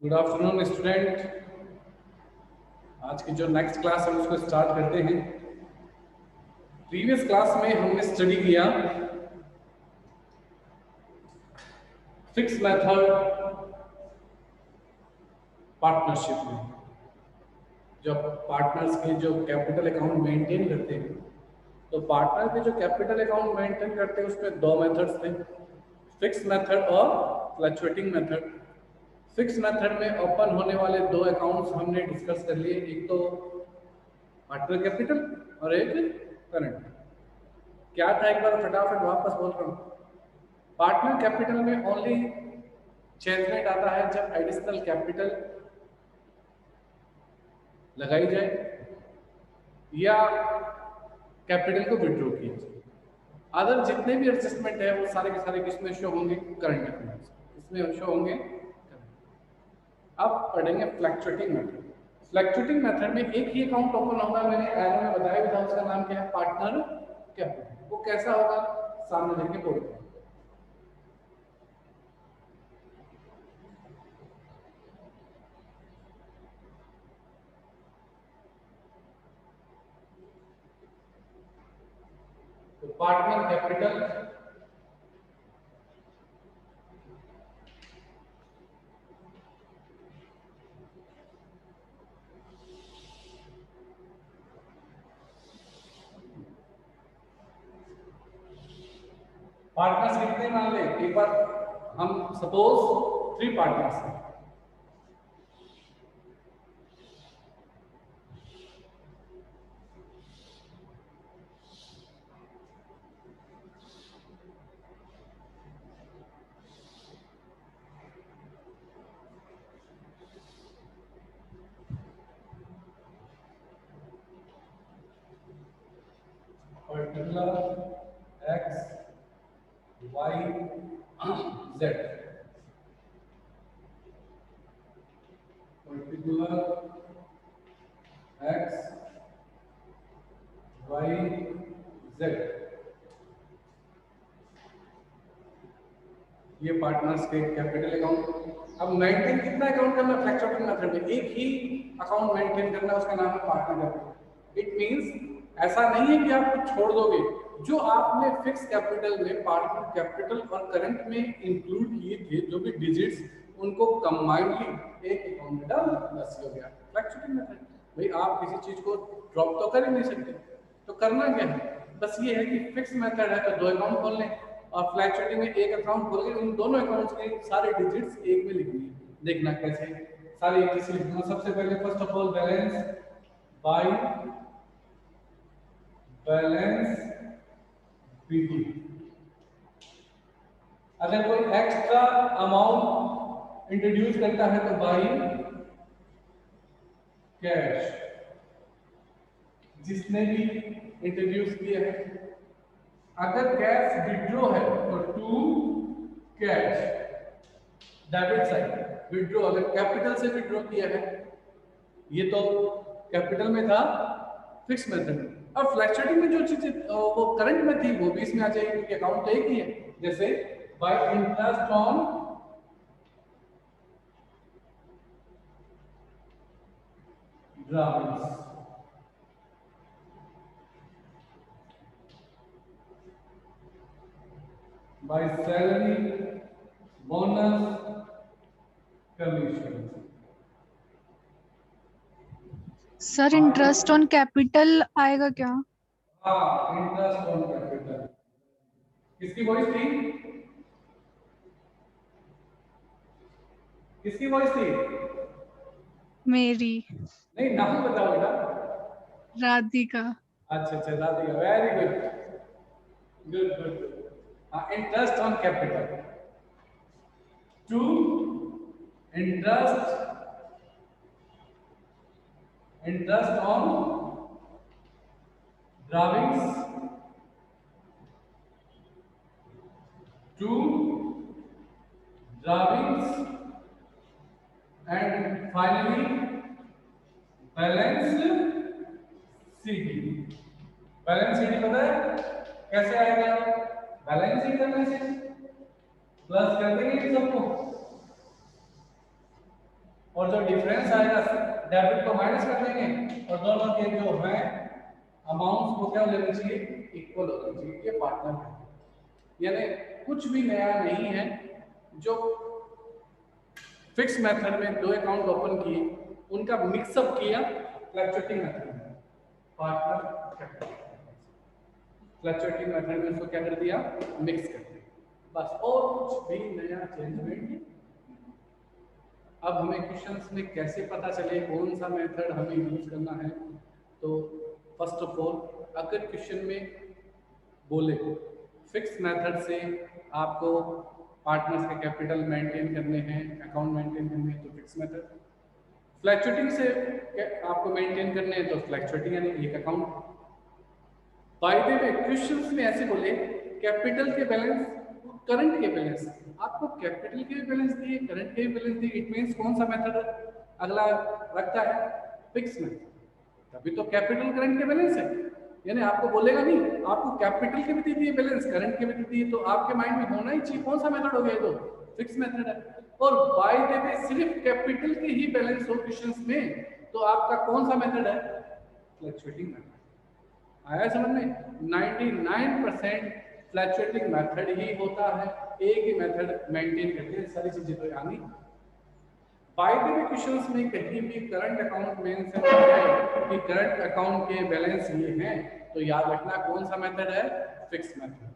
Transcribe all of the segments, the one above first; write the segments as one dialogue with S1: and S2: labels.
S1: Good afternoon student. आज की जो नेक्स्ट क्लास है उसको स्टार्ट करते हैं। प्रीवियस क्लास में हमने स्टडी किया फिक्स मेथड पार्टनरशिप में। जब पार्टनर्स के जो कैपिटल अकाउंट मेंटेन करते हैं तो पार्टनर के जो कैपिटल अकाउंट मेंटेन करते हैं उसमें दो मेथड्स थे, फिक्स मेथड और फ्लक्चुएटिंग मेथड। फिक्स मेथड में ओपन होने वाले दो अकाउंट्स हमने डिस्कस कर लिए, एक तो पार्टनर कैपिटल और एक करंट। क्या था एक बार फटाफट वापस बोल रहा हूँ। पार्टनर कैपिटल में ओनली चेंजमेंट आता है जब एडिशनल कैपिटल लगाई जाए या कैपिटल को विड्रॉ किया जाए। अदर जितने भी एडजस्टमेंट है वो सारे के सारे किसमें शो होंगे? करंट अकाउंट, इसमें शो होंगे। अब पढ़ेंगे फ्लक्चुएटिंग मेथड। फ्लक्चुएटिंग मेथड में एक ही अकाउंट ओपन होगा, मैंने एरो में बताया भी था, उसका नाम क्या है? Partner capital. वो कैसा होगा? सामने देख के बोलते हैं। तो पार्टनर कैपिटल पार्टनर्स कितने मान ले? एक बार हम सपोज 3 पार्टनर्स हैं। Particular X Y Z, particular X Y Z, ये पार्टनर्स के कैपिटल अकाउंट। अब मेंटेन कितना अकाउंट करना फ्लक्चुएटिंग मेथड में? एक ही अकाउंट मेंटेन करना, उसका नाम है पार्टनर कैपिटल। इट मींस ऐसा नहीं है कि आप कुछ छोड़ दोगे। जो आपने फिक्स कैपिटल में पार्टनर कैपिटल और करंट में इंक्लूड किए थे जो भी डिजिट्स, उनको कंबाइंडली एक अकाउंट में डाल, बस हो गया फ्लक्चुएटिंग मेथड। भाई आप किसी चीज को ड्रॉप तो कर ही नहीं सकते, तो करना क्या है? बस ये है कि फिक्स मेथड है तो 2 अकाउंट खोल लें और फ्लक्चुएटिंग में एक अकाउंट खोल के उन दोनों अकाउंट्स के सारे डिजिट्स एक में लिखनी है। देखना कैसे सारे एक जैसे लिखना। सबसे पहले first of all balance by balance PT. अगर कोई एक्स्ट्रा अमाउंट इंट्रोड्यूस करता है तो बाय कैश, जिसने भी इंट्रोड्यूस किया है। अगर कैश विड्रॉ है तो to cash, debit side withdraw. अगर कैपिटल से विड्रॉ किया है, ये तो कैपिटल में था फिक्स मेथड में। अब फ्लक्चुएटिंग में जो चीजें वो करंट में थी वो भी इसमें आ जाएगी क्योंकि अकाउंट तो एक ही है। जैसे bye interest on drafts, by salary bonus commission.
S2: Sir interest on capital आएगा क्या?
S1: हाँ, इंटरेस्ट ऑन कैपिटल। किसकी वॉइस थी? किसकी वॉइस थी?
S2: मेरी।
S1: नहीं, नाम बताओ बेटा।
S2: राधिका।
S1: अच्छा अच्छा, Radhika, very good good good. हाँ, interest on capital to interest on drawings to drawings and finally balance CD. Balance CD पता है कैसे आएगा? बैलेंस शीट करने से प्लस कर देंगे इन सबको, और जो डिफरेंस आएगा डेबिट को माइनस कर देंगे और दोनों के जो है अमाउंट को क्या लेना चाहिए, इक्वल होना चाहिए। ये पार्टनर है, यानी कुछ भी नया नहीं है। जो फिक्स मेथड में दो अकाउंट ओपन किए उनका मिक्सअप किया फ्लक्चुएटिंग मेथड में, पार्टनर फ्लक्चुएटिंग मेथड में उसको क्या कर दिया, मिक्स कर दिया, बस, और कुछ भी नया चेंजमेंट। अब हमें क्वेश्चंस में कैसे पता चले कौन सा मेथड हमें यूज करना है, तो फर्स्ट ऑफ ऑल अगर क्वेश्चन में बोले फिक्स मेथड से आपको पार्टनर्स के कैपिटल मेंटेन करने हैं, अकाउंट मेंटेन करने हैं, तो फिक्स मेथड। फ्लक्चुएटिंग से आपको मेंटेन करने हैं तो फ्लक्चुएटिंग यानी एक account. By the way questions में ऐसे बोले कैपिटल के बैलेंस, करंट के बैलेंस, आपको कैपिटल के भी बैलेंस दिए, करंट के भी बैलेंस दिए, इट मींस कौन सा मेथड अगला रखता है, फिक्स मेथड। तभी तो कैपिटल करंट के बैलेंस है, यानी आपको बोलेगा नहीं, आपको कैपिटल के भी दे दिए बैलेंस, करंट के भी दे दिए, तो आपके माइंड में होना ही चाहिए कौन सा मेथड हो गया, तो फिक्स मेथड है। और बाय द वे सिर्फ कैपिटल के ही बैलेंस हो क्वेश्चंस में तो आपका कौन सा मेथड है, फ्लक्चुएटिंग मेथड। आया समझ में, 99% फ्लक्चुएटिंग मेथड ही होता है, एक ही मेथड मेंटेन करते हैं, सारी चीजें तो यानी। बाय द वे क्वेश्चंस में कहीं भी करंट अकाउंट मेंशन है कि करंट अकाउंट के बैलेंस ये हैं, तो याद रखना कौन सा मेथड है, फिक्स मेथड।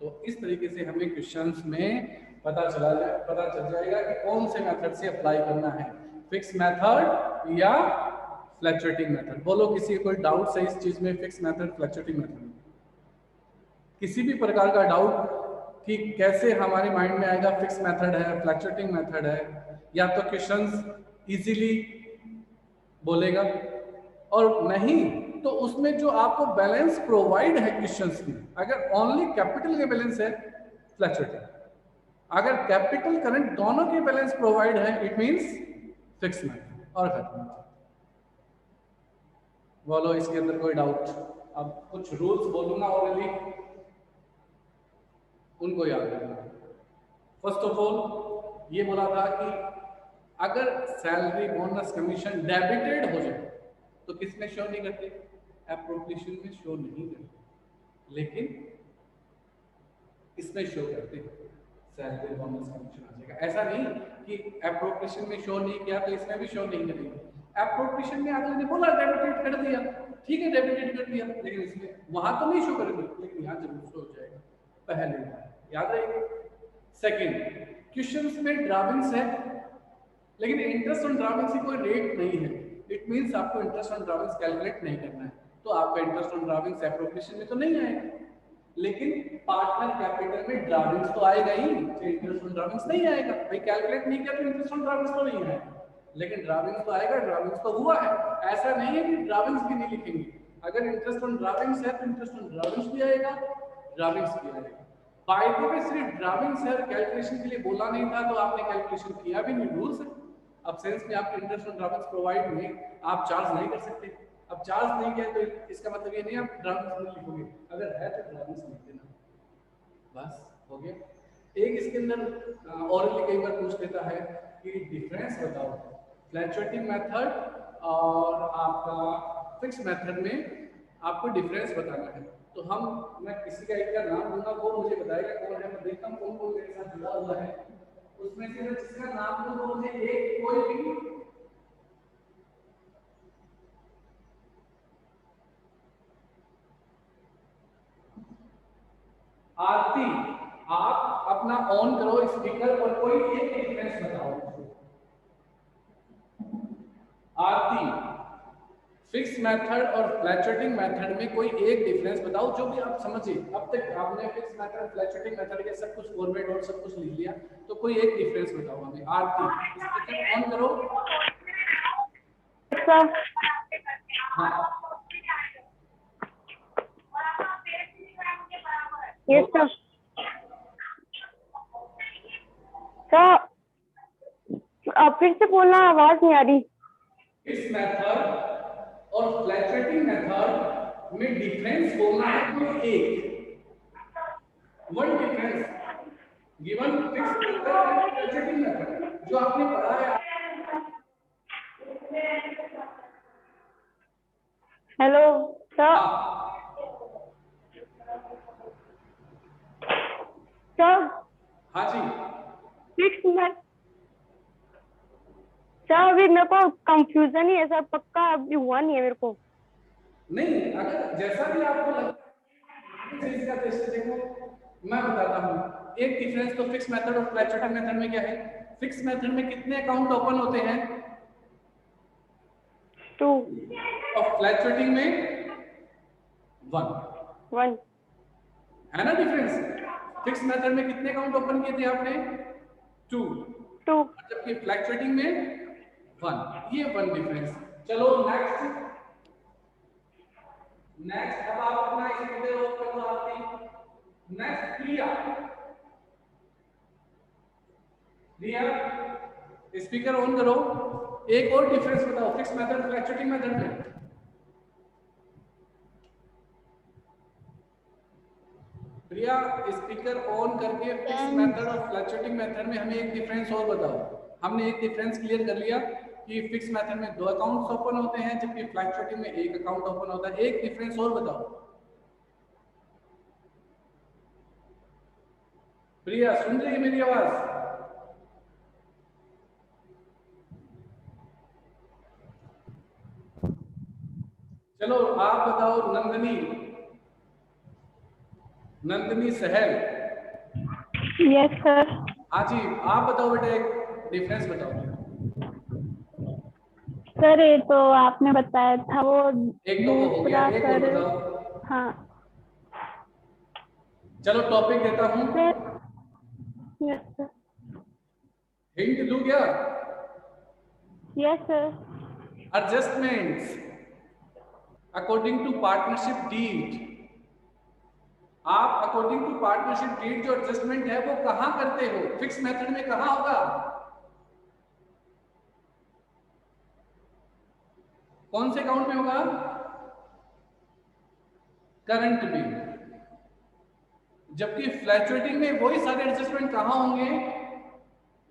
S1: तो इस तरीके से हमें क्वेश्चंस में पता चल जाएगा कि कौन से मेथड से अप्लाई करना है, फिक्स मेथड या फ्लक्चुएटिंग मेथड। बोलो किसी को कोई डाउट है इस चीज में, फिक्स मेथड फ्लक्चुएटिंग मेथड, किसी भी प्रकार का डाउट कि कैसे हमारे माइंड में आएगा फिक्स मेथड है, फ्लक्चुएटिंग मेथड है, या तो क्वेश्चंस इजीली बोलेगा, और नहीं तो उसमें जो आपको बैलेंस प्रोवाइड है क्वेश्चंस में, अगर ओनली कैपिटल के बैलेंस है फ्लक्चुएटिंग, अगर कैपिटल करंट दोनों के बैलेंस प्रोवाइड है इट मींस फिक्स मेथड। और खत्म। बोलो इसके अंदर कोई डाउट? अब कुछ रूल्स बोलूंगा ऑलरेडी, उनको याद रखना। फर्स्ट ऑफ ऑल ये बोला था कि अगर सैलरी बोनस कमीशन डेबिटेड हो जाए तो किसमें शो नहीं करते, एप्रोप्रिएशन में शो नहीं करते, लेकिन इसमें शो करते, सैलरी बोनस कमीशन आ जाएगा। ऐसा नहीं कि एप्रोप्रिएशन में शो नहीं किया तो इसमें भी शो नहीं करेंगे। एप्रोप्रिएशन में अगले ने बोला डेबिटेड कर दिया, ठीक है डेबिटेड कर दिया, लेकिन इसमें वहां तो नहीं शो करेंगे, लेकिन यहाँ जरूर शो हो जाएगा, पहले याद रहेगा। सेकंड, क्वेश्चंस में ड्राविंग्स है लेकिन इंटरेस्ट ऑन ड्राविंग्स की कोई रेट नहीं है, इट मींस आपको इंटरेस्ट ऑन ड्राविंग्स कैलकुलेट नहीं करना है, तो आपका इंटरेस्ट ऑन ड्राविंग्स एप्रोप्रिएशन में तो नहीं आएगा। लेकिन पार्टनर कैपिटल में ड्राविंग्स तो आएगा ही, इंटरेस्ट ऑन ड्राविंग्स नहीं आएगा, भाई कैलकुलेट नहीं किया तो इंटरेस्ट ऑन ड्राविंग्स तो नहीं आएगा, लेकिन ड्राविंग्स तो आएगा, ड्राविंग्स तो हुआ है। ऐसा नहीं है कि ड्राविंग्स भी नहीं लिखेंगे, अगर इंटरेस्ट ऑन ड्राविंग्स है तो इंटरेस्ट ऑन ड्राविंग्स भी आएगा, ड्राविंग्स भी आएगा। बाय द वे सिर्फ ड्राविंग्स है कैलकुलेशन के लिए बोला नहीं था तो आपने कैलकुलेशन किया भी नहीं, रूल्स है। अब सेंस में आपके इंटरेस्ट ऑन ड्राविंग्स प्रोवाइड में आप चार्ज नहीं कर सकते, अब चार्ज नहीं किया तो इसका मतलब ये नहीं आप ड्राविंग्स नहीं लिखोगे, अगर है तो ड्राविंग्स लिख देना, बस हो गया। एक इसके अंदर ऑरली कई बार पूछ लेता है कि डिफरेंस बताओ फ्लक्चुएटिंग मेथड और आपका फिक्स मेथड में, आपको डिफरेंस बताना है। तो मैं किसी का एक का नाम दूंगा, वो मुझे बताएगा कौन है, मैं देखता हूँ कौन कौन मेरे साथ जुड़ा हुआ है, उसमें से जिसका नाम दूं वो मुझे एक कोई भी आरती, आप अपना ऑन करो स्पीकर और कोई एक डिफरेंस बताओ। आरती, फिक्स मेथड और फ्लक्चुएटिंग मेथड में कोई एक डिफरेंस बताओ जो भी आप समझे। अब तक आपने फिक्स मेथड फ्लक्चुएटिंग मेथड के सब कुछ फॉर्मेट और सब कुछ लिख लिया, तो कोई एक डिफरेंस बताओ हमें। आरती स्पीकर ऑन करो। हाँ
S3: यस सर। फिर से बोलना, आवाज नहीं आ रही।
S1: इस मेथड और फ्लक्चुएटिंग मेथड में डिफरेंस बोलना है कोई एक, one difference given fix method and fluctuating method जो आपने पढ़ा है।
S3: Hello sir.
S1: हाँ
S3: सर
S1: हाँ जी।
S3: फिक्स में सर अभी मेरे को कंफ्यूजन ही है सर, पक्का अभी हुआ नहीं है मेरे को।
S1: नहीं, अगर जैसा भी आपको लगता है चीज का टेस्ट देखो, मैं बताता हूँ। एक डिफरेंस तो फिक्स मेथड और फ्लैक्चुएटिंग मेथड में क्या है? फिक्स मेथड में कितने अकाउंट ओपन होते हैं
S3: 2
S1: और फ्लैक्चुएटिंग में 1,
S3: 1
S1: है ना डिफरेंस? फिक्स मेथड में कितने अकाउंट ओपन किए थे आपने? 2,
S3: 2।
S1: जबकि फ्लैक्चुएटिंग में 1। ये 1 डिफरेंस। चलो नेक्स्ट। नेक्स्ट अब आप अपना स्पीकर ऑफ कर दो आपकी। Next Priya. Priya speaker on करो। एक और डिफरेंस बताओ फिक्स मेथड फ्लैक्चुएटिंग मेथड में। प्रिया स्पीकर ऑन करके फिक्स मेथड और फ्लैक्चुएटिंग मेथड में हमें एक डिफरेंस और बताओ। हमने एक डिफरेंस क्लियर कर लिया कि फिक्स मेथड में 2 अकाउंट्स ओपन होते हैं जबकि फ्लैक्चुएटिंग में 1 अकाउंट ओपन होता है। एक डिफरेंस और बताओ प्रिया, सुन रही है मेरी आवाज? चलो आप बताओ नंदनी। नंदनी सहल।
S3: Yes sir.
S1: हाँ जी, आप बताओ बेटा, एक डिफरेंस बताओ।
S3: सर ये तो आपने बताया था वो
S1: एक तो वो हो गया,
S3: दूसरा
S1: एक और
S3: सर।
S1: बताओ।
S3: हाँ
S1: चलो टॉपिक देता हूं।
S3: सर। Yes sir.
S1: हिंट दूं क्या?
S3: Yes sir.
S1: Adjustments according to partnership deed. आप अकॉर्डिंग टू पार्टनरशिप डीड जो एडजस्टमेंट है वो कहां करते हो? फिक्स मेथड में कहां होगा? कौन से अकाउंट में होगा? करंट में। जबकि फ्लैक्चुएटिंग में वही सारे एडजस्टमेंट कहां होंगे?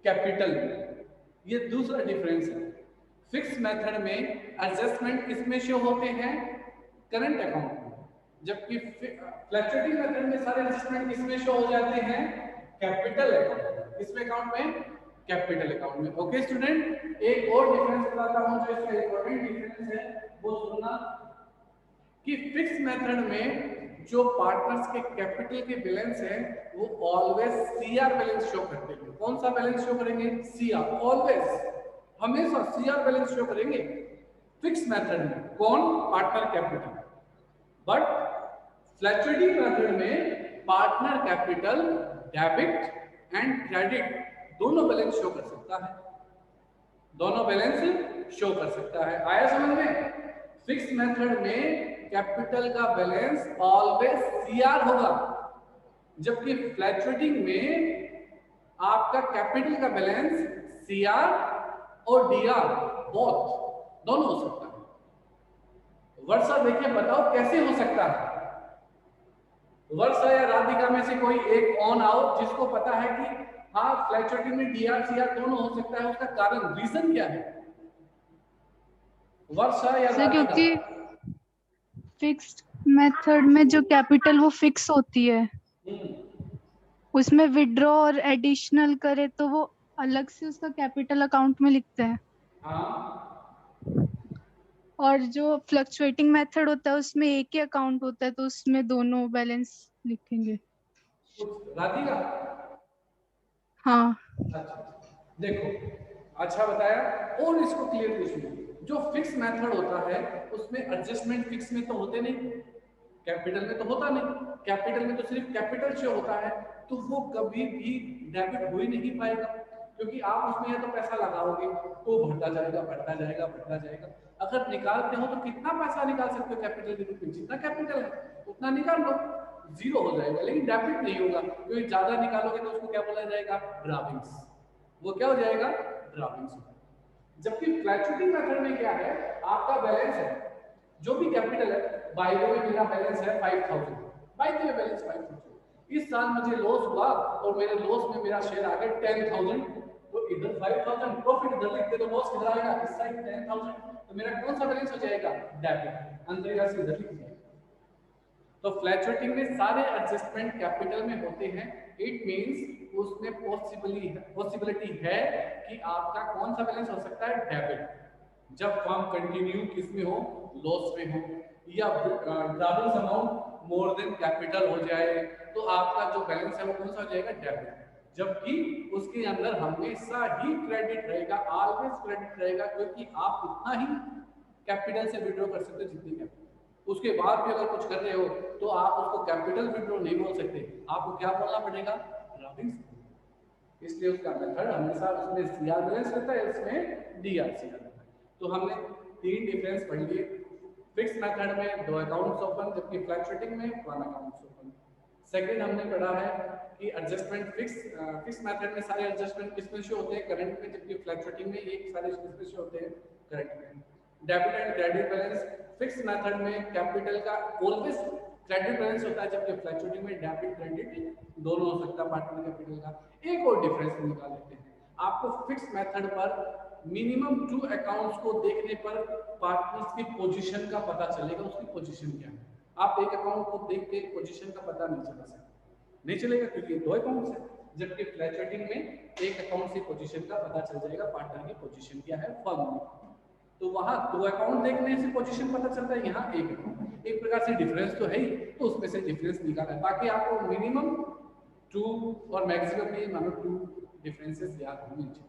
S1: कैपिटल में। ये दूसरा डिफरेंस है। फिक्स मेथड में एडजस्टमेंट किसमें शो होते हैं? करंट अकाउंट में। जबकि फ्लैक्चुएटिंग मेथड में सारे एडजस्टमेंट किसमें शो हो जाते हैं? Capital account. किसमें अकाउंट में? कैपिटल अकाउंट में। ओके स्टूडेंट, एक और डिफरेंस बताता हूं जो इसका इंपॉर्टेंट डिफरेंस है वो सुनना कि फिक्स मेथड में जो पार्टनर्स के कैपिटल के बैलेंस है वो ऑलवेज सीआर बैलेंस शो करते हैं। कौन सा बैलेंस शो करेंगे? सीआर। ऑलवेज, हमेशा सीआर बैलेंस शो करेंगे फिक्स मेथड में। कौन? Partner capital. But fluctuating method में partner capital debit and credit दोनों बैलेंस शो कर सकता है। दोनों बैलेंस शो कर सकता है। आया समझ में? फिक्स मेथड में कैपिटल का बैलेंस ऑलवेज सीआर होगा, जबकि फ्लैक्चुएटिंग में आपका कैपिटल का बैलेंस सीआर और डीआर बोथ दोनों हो सकता है। वर्षा देखिए, बताओ कैसे हो सकता है? वर्षा या राधिका में से कोई एक ऑन आओ जिसको पता है कि हाँ फ्लैक्चुएटिंग में डीआर सीआर दोनों हो सकता है। उसका कारण, रीजन क्या है? वर्षा या
S2: सर
S1: राधिका?
S2: क्योंकि फिक्स्ड मेथड में जो कैपिटल वो फिक्स होती है, उसमें विड्रॉ और एडिशनल करे तो वो अलग से उसका कैपिटल अकाउंट में लिखते हैं।
S1: हाँ
S2: और जो फ्लक्चुएटिंग मेथड होता है उसमें एक ही अकाउंट होता है तो उसमें दोनों बैलेंस लिखेंगे।
S1: राधिका।
S2: हाँ
S1: अच्छा देखो, अच्छा बताया। और इसको क्लियर पूछिए, जो फिक्स मेथड होता है उसमें एडजस्टमेंट फिक्स में तो होते नहीं, कैपिटल में तो होता नहीं। कैपिटल में तो सिर्फ कैपिटल शो होता है, तो वो कभी भी डेबिट हो ही नहीं पाएगा, क्योंकि आप उसमें या तो पैसा लगाओगे तो बढ़ता जाएगा बढ़ता जाएगा बढ़ता जाएगा। अगर निकालते हो तो कितना पैसा निकाल सकते हो कैपिटल के रूप में? जितना कैपिटल है उतना निकाल लो, जीरो हो जाएगा, लेकिन डेबिट नहीं होगा, क्योंकि ज्यादा निकालोगे तो उसको क्या बोला जाएगा? ड्राविंग्स। वो क्या हो जाएगा? ड्राविंग्स। जबकि फ्लैक्चुएटिंग मेथड में क्या है? आपका बैलेंस है जो भी कैपिटल है। बाय द वे मेरा बैलेंस है 5000, बाय द वे बैलेंस 5000। इस साल मुझे लॉस हुआ और मेरे लॉस में मेरा शेयर आ गया 10000, तो इधर 5000 प्रॉफिट इधर लिखते तो लॉस किधर आएगा? इस साइड 10000। तो मेरा कौन सा बैलेंस हो जाएगा? डेबिट। आंसर यहाँ से इधर लिख दिया। तो फ्लैक्चुएटिंग में सारे एडजस्टमेंट कैपिटल में होते हैं। इट मींस उसमें पॉसिबिलिटी है कि आपका कौन सा बैलेंस हो सकता है, डेबिट, जब फर्म कंटिन्यू किस में हो, लॉस में हो, या draft amount more than capital हो जाए तो आपका जो बैलेंस है वो कौन सा हो जाएगा, डेबिट। जबकि उसके अंदर हमेशा ही क्रेडिट रहेगा, ऑलवेज क्रेडिट रहेगा, क्योंकि आप उतना ही कैपिटल से विड्रॉ कर सकते हो जितनी कैपिटल, उसके बाद भी अगर कुछ कर रहे हो तो आप उसको कैपिटल विड्रॉ नहीं बोल सकते, आपको क्या बोलना पड़ेगा, ड्राफ्टिंग। इसलिए उसका मेथड हमेशा उसमें सीआर बैलेंस रहता है, इसमें डीआरसीआर रहता है। तो हमने तीन डिफरेंस पढ़ लिए। फिक्स मेथड में 2 अकाउंट्स ओपन, जबकि फ्लक्चुएटिंग में 1 अकाउंट्स ओपन। सेकंड हमने पढ़ा है कि एडजस्टमेंट फिक्स मेथड में सारे एडजस्टमेंट किसमें शो होते हैं, करंट में, जबकि फ्लक्चुएटिंग में ये सारे किसमें शो होते हैं, करंट में। Debit and credit balance fix method में कैपिटल का ऑलवेज क्रेडिट बैलेंस होता है, जबकि फ्लक्चुएटिंग में डेबिट क्रेडिट दोनों हो सकता है पार्टनर कैपिटल का। एक और डिफरेंस निकाल लेते हैं। आपको फिक्स मेथड पर मिनिमम 2 अकाउंट्स को देखने पर पार्टनर्स की पोजीशन का पता चलेगा, उसकी पोजीशन क्या है। आप एक अकाउंट को देख के पोजीशन का पता नहीं चला सकते, नहीं चलेगा, क्योंकि ये 2 अकाउंट्स है। जबकि फ्लक्चुएटिंग में एक अकाउंट से पोजीशन का पता चल जाएगा, पार्टनर की पोजीशन क्या है फर्म में। तो वहां 2 अकाउंट देखने से पोजीशन पता चलता है, यहाँ एक अकाउंट। एक प्रकार से डिफरेंस तो है ही, तो उसमें से डिफरेंस निकालना है। बाकी आपको मिनिमम 2 और मैक्सिमम भी मानो 2 डिफरेंसेस याद होने चाहिए।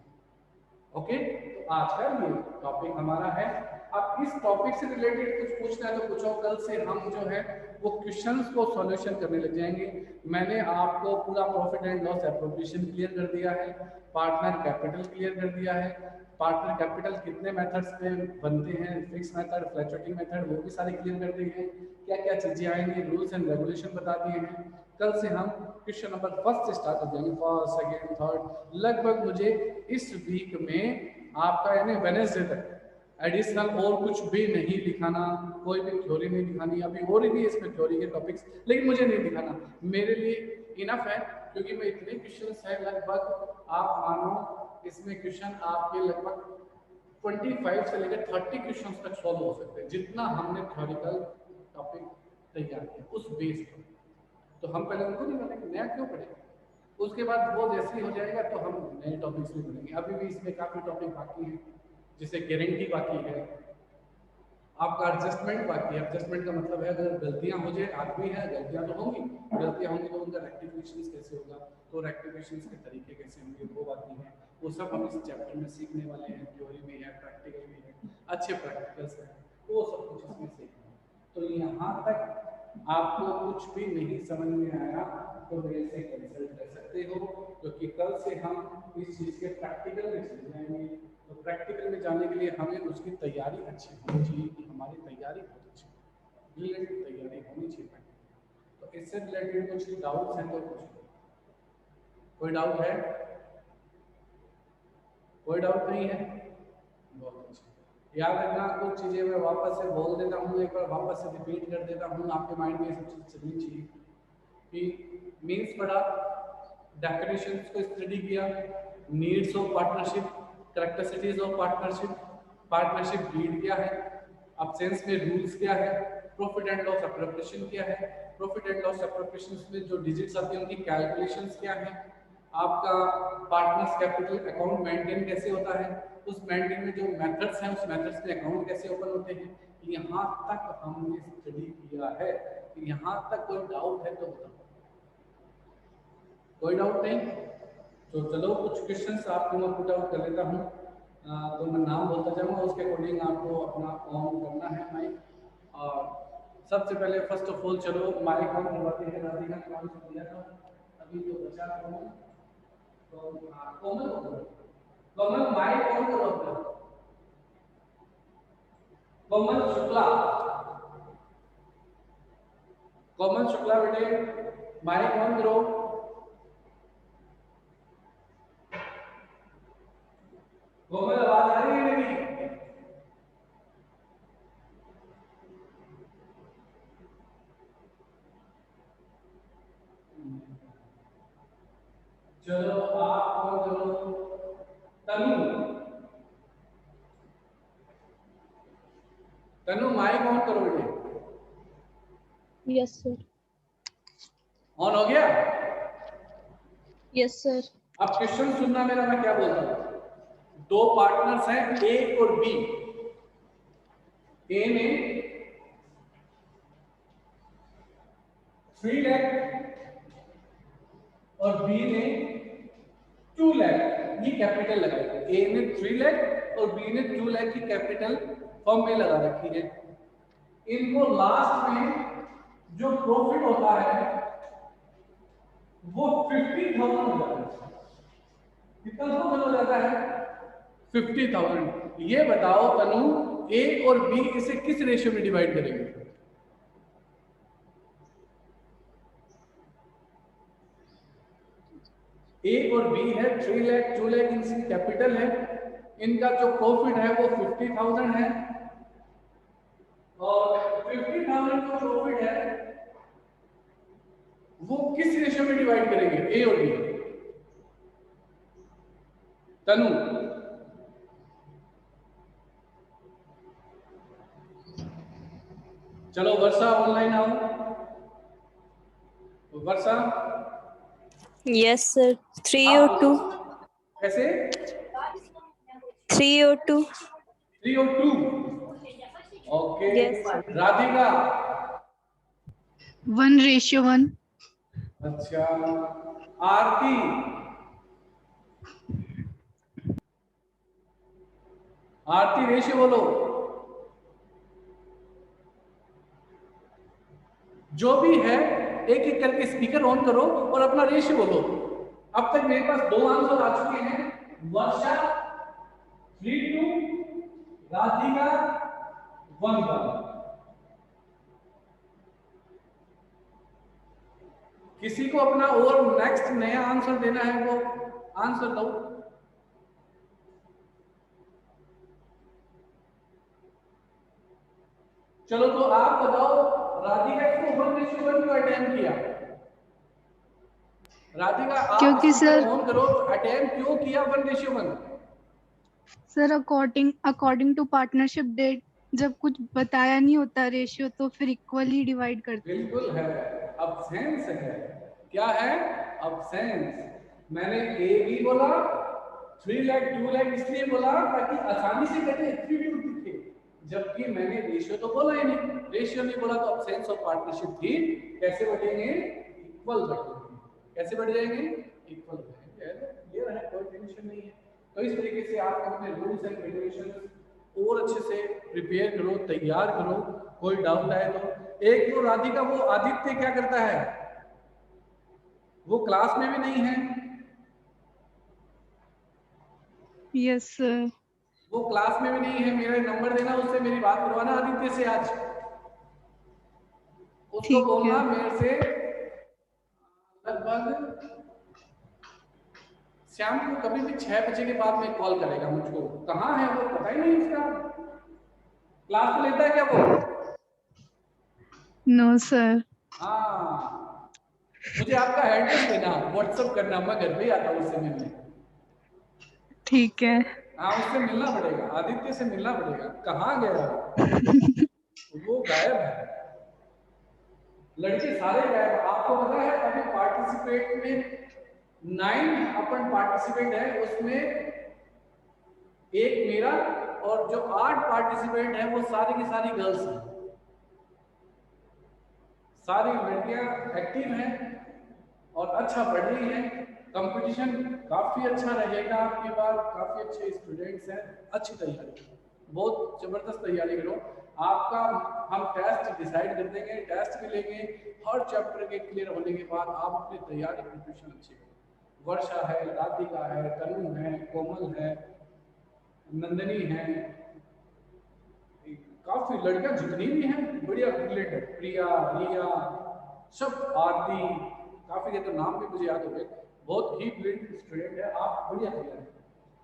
S1: ओके, तो आज का ये टॉपिक हमारा है। अब इस टॉपिक से रिलेटेड कुछ पूछना है तो पूछो। कल से हम जो है वो क्वेश्चंस को सॉल्यूशन करने लग जाएंगे। मैंने आपको पूरा profit and loss appropriation clear कर दिया है, पार्टनर कैपिटल क्लियर कर दिया है, पार्टनर कैपिटल कितने मेथड्स में बनते हैं, फिक्स मेथड, फ्लक्चुएटिंग मेथड, वो भी सारे क्लियर कर दिए हैं। क्या क्या चीजें आएंगी, रूल्स एंड रेगुलेशन बता दिए हैं। कल से हम क्वेश्चन नंबर 1 से स्टार्ट हो जाएंगे, फर्स्ट, सेकंड, थर्ड। लगभग मुझे इस वीक में आपका यानी वेडनेसडे तक एडिशनल और कुछ भी नहीं दिखाना, कोई भी थ्योरी नहीं दिखानी। अभी और भी इसमें थ्योरी के टॉपिक्स, लेकिन मुझे नहीं दिखाना, मेरे लिए इनफ है, क्योंकि मैं इतने क्वेश्चंस हैं लगभग, आप मानो इसमें क्वेश्चन आपके लगभग 25 से लेकर 30 क्वेश्चंस तक सॉल्व हो सकते हैं, जितना हमने थ्योरिकल टॉपिक तैयार किया उस बेस पर। तो हम पहले उनको नहीं बनेंगे, नया क्यों पढ़ेंगे, उसके बाद वो जैसे ही हो जाएगा तो हम नए टॉपिक्स भी पढ़ेंगे। अभी भी इसमें काफ़ी टॉपिक बाकी हैं, जैसे गारंटी बाकी है, आपका एडजस्टमेंट बाकी है। एडजस्टमेंट का मतलब है अगर गलतियां हो जाए, आदमी है गलतियां तो होंगी, गलतियां होंगी तो उनका रेक्टिफिकेशन कैसे होगा, तो रेक्टिफिकेशन के तरीके कैसे होंगे वो बाकी है। वो सब हम इस चैप्टर में सीखने वाले हैं, थ्योरी भी है, प्रैक्टिकल भी है, अच्छे प्रैक्टिकल्स हैं, वो सब कुछ इसमें सीखना। तो यहाँ तक आपको कुछ भी नहीं समझ में आया तो मेरे से कंसल्ट कर सकते हो, क्योंकि कल से हम इस चीज़ के प्रैक्टिकल में चले जाएंगे। तो प्रैक्टिकल में जाने के लिए हमें उसकी तैयारी अच्छी होनी चाहिए, कि हमारी तैयारी बहुत अच्छी, रिलेटेड तैयारी होनी चाहिए। तो इससे रिलेटेड कुछ डाउट्स हैं तो पूछो। कोई डाउट है? कोई डाउट नहीं है? बहुत अच्छा। याद रखना, कुछ चीज़ें मैं वापस से बोल देता हूँ, एक बार वापस से रिपीट कर देता हूँ, आपके माइंड में ये सब चीज़ चलनी चाहिए कि मीन्स पढ़ा, डेफिनेशंस को स्टडी किया, needs of partnership, characteristics of partnership, partnership breed क्या है, अब्सेंस में रूल्स क्या है, प्रॉफिट एंड लॉस एप्रोप्रिएशन क्या है, प्रॉफिट एंड लॉस एप्रोप्रिएशन में जो डिजिट्स आती हैं उनकी कैलकुलेशंस क्या है, आपका पार्टनर्स कैपिटल अकाउंट मेंटेन कैसे होता है, उस मेंटेन में जो मेथड्स हैं उस मेथड्स में अकाउंट कैसे ओपन होते हैं। यहाँ तक हमने स्टडी किया है। यहाँ तक कोई डाउट है तो बताओ। कोई डाउट नहीं? तो चलो कुछ क्वेश्चंस आपको मैं पुट आउट कर लेता हूँ। तो मैं नाम बोलता जाऊँगा, उसके अकॉर्डिंग आपको अपना ऑन करना है माइक। और सबसे पहले फर्स्ट ऑफ ऑल चलो माइक ऑन करवाते हैं। राधिका ने नाम से दिया था, अभी तो बचा कोमल, तो कोमल माइक ऑन करो अपना। कोमल शुक्ला, कोमल शुक्ला बेटे माइक ऑन करो। कोमल आवाज आ रही है मेरी? चलो आप ऑन करो। तनु, तनु माइक ऑन करो बेटे।
S4: Yes sir.
S1: ऑन हो गया?
S4: Yes sir.
S1: अब क्वेश्चन सुनना मेरा, मैं क्या बोलता हूं। दो पार्टनर्स हैं ए और बी। ए ने 3 लाख और बी ने 2 लाख। ये कैपिटल लगाई। ए ने 3 लाख और बी ने 2 लाख की कैपिटल फर्म में लगा रखी है। इनको लास्ट में जो प्रॉफिट होता है वो 50,000 हो जाता है। कितना प्रॉफिट हो जाता है? 50,000। ये बताओ तनु, ए और बी इसे किस रेशियो में डिवाइड करेंगे? ए और बी है 3 लाख 2 लाख इनकी कैपिटल है। इनका जो प्रॉफिट है वो 50,000 है और 50,000 का प्रॉफिट है वो किस रेशियो में डिवाइड करेंगे ए और बी? तनु, चलो वर्षा ऑनलाइन आओ। वर्षा,
S4: यस सर। 3 और 2।
S1: कैसे?
S4: 3 और 2।
S1: 3 और 2। ओके।
S4: Yes, sir.
S1: राधिका,
S2: 1:1।
S1: अच्छा। आरती, आरती रेशियो बोलो। जो भी है एक एक करके स्पीकर ऑन करो और अपना रेशियो बोलो। अब तक मेरे पास 2 आंसर आ चुके हैं। वर्षा 3:2, राधिका 1:1। किसी को अपना और नेक्स्ट नया आंसर देना है वो आंसर दो। चलो तो आप बताओ, राधिका को 1:1 क्यों अटेम्प्ट किया? राधिका आप
S2: क्योंकि सर
S1: ऑन करो, अटेम्प्ट क्यों किया 1:1?
S2: Sir according to partnership date जब कुछ बताया नहीं होता रेशियो तो फिर इक्वली डिवाइड करते हैं।
S1: बिल्कुल है, अब्सेंस है। क्या है? अब्सेंस। मैंने ए भी बोला, 3 लाख 2 लाख इसलिए बोला ताकि आसानी से कटे, एट्रीब्यूट दिखे। जबकि मैंने रेशियो तो बोला ही नहीं। रेशियो नहीं बोला तो अब्सेंस और पार्टनरशिप भी कैसे बढ़ेंगे? इक्वल बढ़ेंगे। कैसे बढ़ जाएंगे? इक्वल बढ़ेंगे। क्लियर है? कोई टेंशन नहीं है। तो इस तरीके से आप अपने रूल्स एंड रेगुलेशंस और अच्छे से प्रिपेयर करो, तैयार करो। कोई डाउट आए तो। एक तो राधिका, वो आदित्य क्या करता है? वो क्लास में भी नहीं है।
S2: Yes sir.
S1: वो क्लास में भी नहीं है। मेरा नंबर देना, उससे मेरी बात करवाना आदित्य से आज। उसको
S2: ठीक
S1: बोलना
S2: है।
S1: मेरे से लगभग शाम को कभी भी 6 बजे के बाद में कॉल करेगा मुझको। कहाँ है वो पता ही नहीं उसका। क्लास तो लेता है क्या वो?
S2: No sir.
S1: हाँ, मुझे आपका एड्रेस देना, व्हाट्सएप करना, मैं घर पे ही आता हूँ उससे मिलने।
S2: ठीक है।
S1: हाँ, उससे मिलना पड़ेगा, आदित्य से मिलना पड़ेगा। कहाँ गया वो? गायब है। लड़के सारे गायब। आपको पता है अभी पार्टिसिपेट में 9 अपन पार्टिसिपेंट है, उसमें एक मेरा और जो 8 पार्टिसिपेंट है वो सारी की सारी गर्ल्स हैं। सारी लड़कियां एक्टिव हैं और अच्छा पढ़ रही हैं। कंपटीशन काफी अच्छा रहेगा आपके पास, काफी अच्छे स्टूडेंट्स हैं। अच्छी तैयारी, बहुत जबरदस्त तैयारी करो। आपका हम टेस्ट डिसाइड कर देंगे, टेस्ट भी लेंगे। हर चैप्टर के क्लियर होने के बाद आप अपनी तैयारी प्रिपरेशन अच्छी करो। वर्षा है, राधिका है, तनु है, कोमल है, नंदनी है, काफी लड़कियां जितनी भी हैं बढ़िया ब्रिलियंट है। प्रिया, रिया, सब, आरती, काफी के तो नाम भी मुझे याद हो गए। बहुत ही ब्रिलियंट स्टूडेंट है। आप बढ़िया तैयार हैं।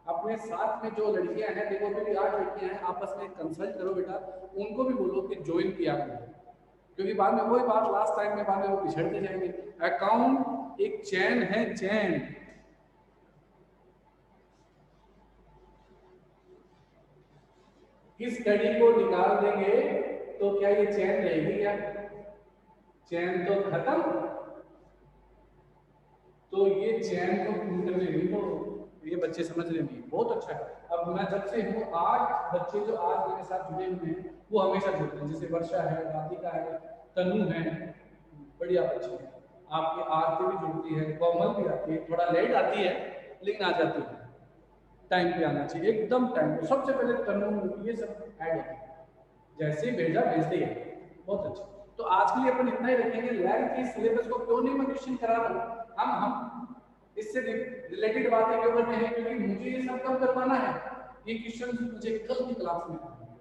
S1: अपने साथ में जो लड़कियां हैं, देखो मेरी 8 लड़कियां हैं, आपस में कंसल्ट करो बेटा। उनको भी बोलो कि ज्वाइन किया करो, क्योंकि बाद में वही बात लास्ट टाइम में बाद में वो पिछड़ते जाएंगे। अकाउंट एक चैन है, चैन। इस कड़ी को निकाल देंगे तो क्या ये चैन रहेगी क्या? चैन तो खत्म, तो ये चैन को टूटने नहीं दो। ये बच्चे समझ रहे नहीं, बहुत अच्छा है। अब मैं जब से हूँ 8 बच्चे जो आज मेरे साथ जुड़े हुए हैं वो हमेशा जुड़ते हैं, जैसे वर्षा है, राधिका है, तनु है, बढ़िया बच्चे हैं। आपकी आरती भी जुड़ती है, कोमल भी आती है, थोड़ा लेट आती है लेकिन आ जाती है। टाइम पे आना चाहिए, एकदम टाइम पे। सबसे पहले तनु ये सब ऐड है, जैसे ही भेजा भेज दिया, बहुत अच्छा। तो आज के लिए अपन इतना ही रखेंगे। लैब की सिलेबस को क्यों नहीं मैं क्वेश्चन करा रहा हूँ, हम इससे रिलेटेड बातें क्यों करते हैं, क्योंकि मुझे ये सब कब करवाना है, ये क्वेश्चन मुझे कल की क्लास में करना है।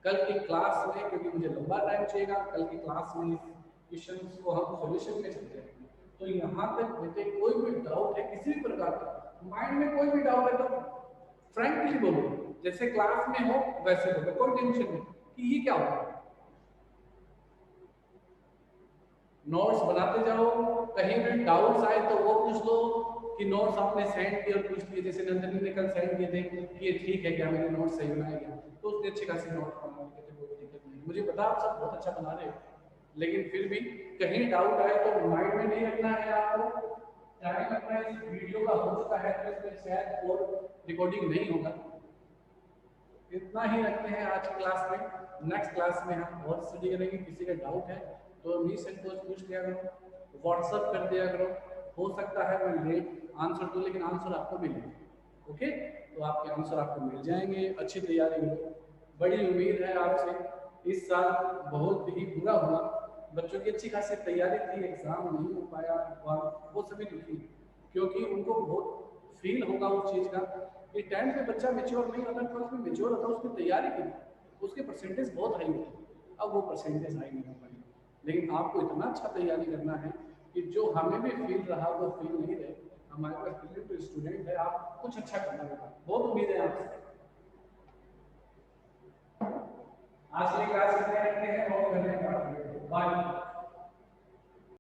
S1: कल की क्लास में, क्योंकि मुझे लंबा टाइम चाहिएगा, कल की क्लास में क्वेश्चन को हम सॉल्यूशन में चलते हैं। तो यहाँ तक बेटे कोई भी डाउट है किसी भी प्रकार का, माइंड में कोई भी डाउट है तो फ्रैंकली बोलो, जैसे क्लास में हो वैसे बोलो, कोई टेंशन नहीं कि ये क्या होगा। नोट्स बनाते जाओ, कहीं भी डाउट्स आए तो वो पूछ लो कि नोट्स आपने सेंड किए और पूछ लिए। जैसे नंदनी ने कल सेंड किए थे कि ये ठीक है क्या, मेरे नोट्स सही बनाए गया, तो उसने अच्छी खासी नोट्स बना लिए थे, कोई दिक्कत नहीं। मुझे पता आप सब बहुत अच्छा बना रहे हो, लेकिन फिर भी कहीं डाउट आए तो माइंड में नहीं रखना है आपको। टाइम अपना इस वीडियो का हो चुका है तो इसमें शायद और रिकॉर्डिंग नहीं होगा। इतना ही रखते हैं आज की क्लास में। नेक्स्ट क्लास में हम और स्टडी करेंगे। किसी का डाउट है तो निसंकोच पूछ लिया करो, व्हाट्सअप कर दिया करो। हो सकता है मैं लेट आंसर दूं लेकिन आंसर आपको मिलेगा। ओके, तो आपके आंसर आपको मिल जाएंगे। अच्छी तैयारी करो, बड़ी उम्मीद है आपसे। इस साल बहुत ही बुरा हुआ, बच्चों की अच्छी खासी तैयारी थी, एग्जाम नहीं हो पाया और वो सभी दुखी, क्योंकि उनको बहुत फील होगा उस चीज़ का कि 10th में बच्चा मेच्योर नहीं होता, 12th में मेच्योर होता, उसकी तैयारी की, उसके परसेंटेज बहुत हाई होते, अब वो परसेंटेज हाई नहीं हो पाएंगे। लेकिन आपको इतना अच्छा तैयारी करना है कि जो हमें भी फील रहा वो फील नहीं रहे। हमारे पास ब्रिलियंट स्टूडेंट है, आप कुछ अच्छा करना होगा, बहुत उम्मीद है आपसे। आज की क्लास में रखते हैं और करने का बाय।